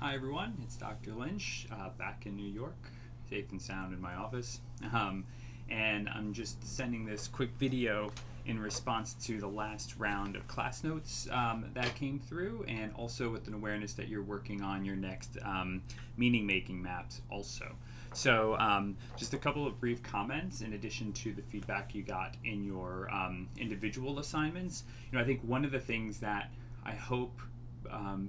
Hi everyone, it's Dr. Lynch back in New York, safe and sound in my office. And I'm just sending this quick video in response to the last round of class notes that came through, and also with an awareness that you're working on your next meaning making maps also. So just a couple of brief comments in addition to the feedback you got in your individual assignments. I think one of the things that I hope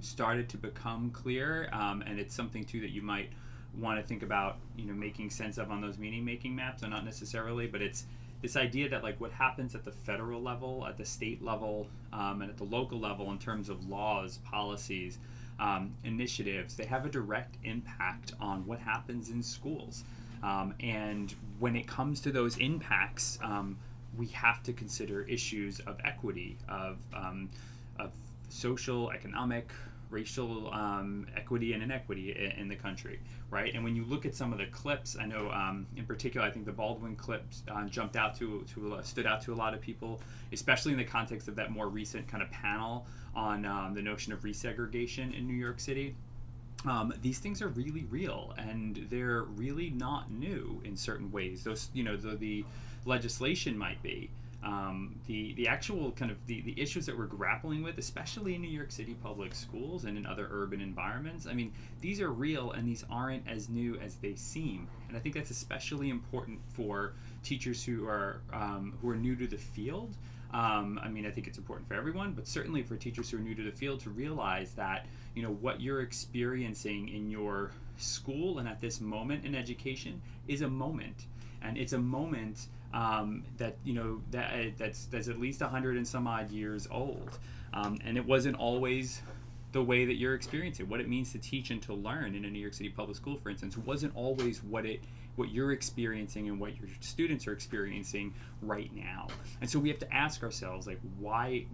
started to become clear, and it's something too that you might want to think about, making sense of on those meaning making maps, or not necessarily, but it's this idea that like what happens at the federal level, at the state level, and at the local level in terms of laws, policies, initiatives, they have a direct impact on what happens in schools. And when it comes to those impacts, we have to consider issues of equity, of social, economic, racial equity and inequity in the country, right? And when you look at some of the clips, I know in particular, I think the Baldwin clips stood out to a lot of people, especially in the context of that more recent kind of panel on the notion of resegregation in New York City. These things are really real, and they're really not new in certain ways. Those, the legislation might be. The actual kind of the issues that we're grappling with, especially in New York City public schools and in other urban environments, I mean, these are real and these aren't as new as they seem. And I think that's especially important for teachers who are new to the field. I mean, I think it's important for everyone, but certainly for teachers who are new to the field to realize that, what you're experiencing in your school and at this moment in education is a moment. And it's a moment that's at least 100 and some odd years old, and it wasn't always the way that you're experiencing. What it means to teach and to learn in a New York City public school, for instance, wasn't always what you're experiencing and what your students are experiencing right now. And so we have to ask ourselves, like, why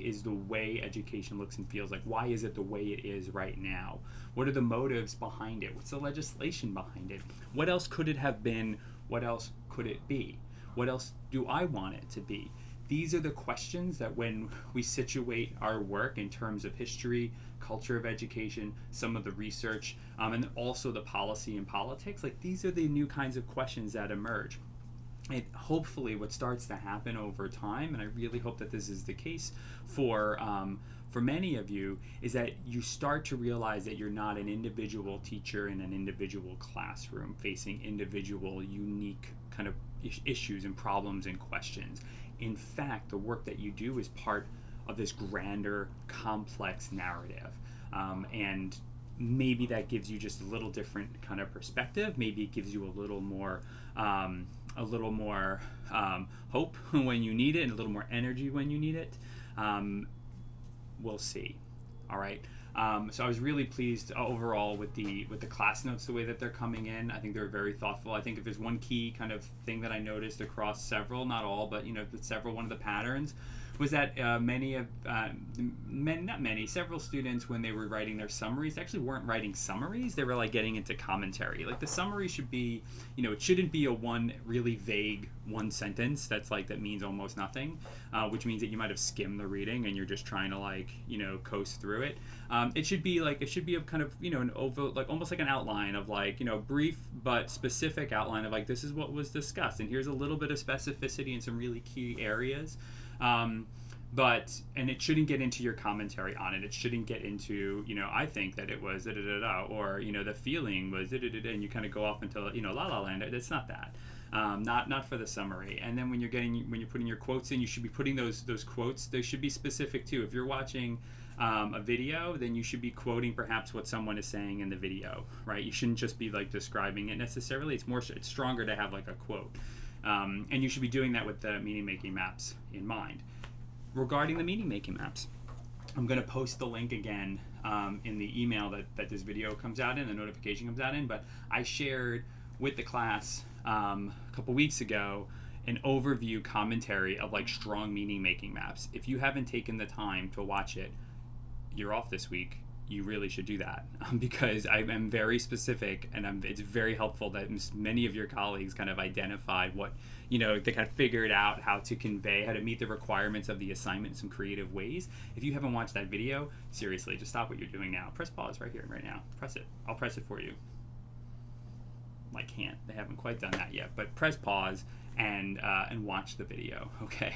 is the way education looks and feels like, why is it the way it is right now? What are the motives behind it? What's the legislation behind it? What else could it have been? What else could it be? What else do I want it to be? These are the questions that when we situate our work in terms of history, culture of education, some of the research, and also the policy and politics, like these are the new kinds of questions that emerge. And hopefully what starts to happen over time, and I really hope that this is the case for many of you, is that you start to realize that you're not an individual teacher in an individual classroom facing individual, unique kind of issues and problems and questions. In fact, the work that you do is part of this grander, complex narrative. And maybe that gives you just a little different kind of perspective. Maybe it gives you a little more hope when you need it, and a little more energy when you need it. We'll see. All right. So I was really pleased overall with the class notes, the way that they're coming in. I think they're very thoughtful. I think if there's one key kind of thing that I noticed across several, not all, but one of the patterns was that several students, when they were writing their summaries, actually weren't writing summaries. They were like getting into commentary. Like the summary should be, it shouldn't be a one really vague one sentence that means almost nothing, which means that you might have skimmed the reading and you're just trying to coast through it. It should be a kind of, an almost like an outline of brief but specific outline of this is what was discussed, and here's a little bit of specificity in some really key areas. And it shouldn't get into your commentary on it. It shouldn't get into, I think that it was or the feeling was and you kind of go off into la la land. It's not that. Not for the summary. And then when you're putting your quotes in, you should be putting those quotes. They should be specific too. If you're watching a video, then you should be quoting perhaps what someone is saying in the video, right? You shouldn't just be describing it necessarily. It's stronger to have a quote. And you should be doing that with the meaning making maps in mind. Regarding the meaning making maps, I'm going to post the link again in the email that this video comes out in, the notification comes out in, but I shared with the class a couple weeks ago an overview commentary of strong meaning making maps. If you haven't taken the time to watch it, you're off this week. you really should do that, because I am very specific, and it's very helpful that many of your colleagues kind of identified what, they kind of figured out how to convey, how to meet the requirements of the assignment in some creative ways. If you haven't watched that video, seriously, just stop what you're doing now. Press pause right here, right now. Press it. I'll press it for you. I can't. They haven't quite done that yet, but press pause and watch the video, okay?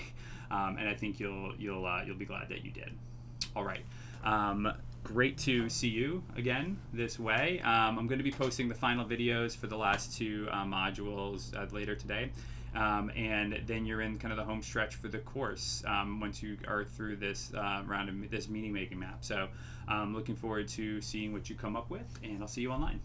And I think you'll be glad that you did. All right. Great to see you again this way. I'm going to be posting the final videos for the last two modules later today. And then you're in kind of the home stretch for the course once you are through this round of this meaning making map. So I'm looking forward to seeing what you come up with, and I'll see you online.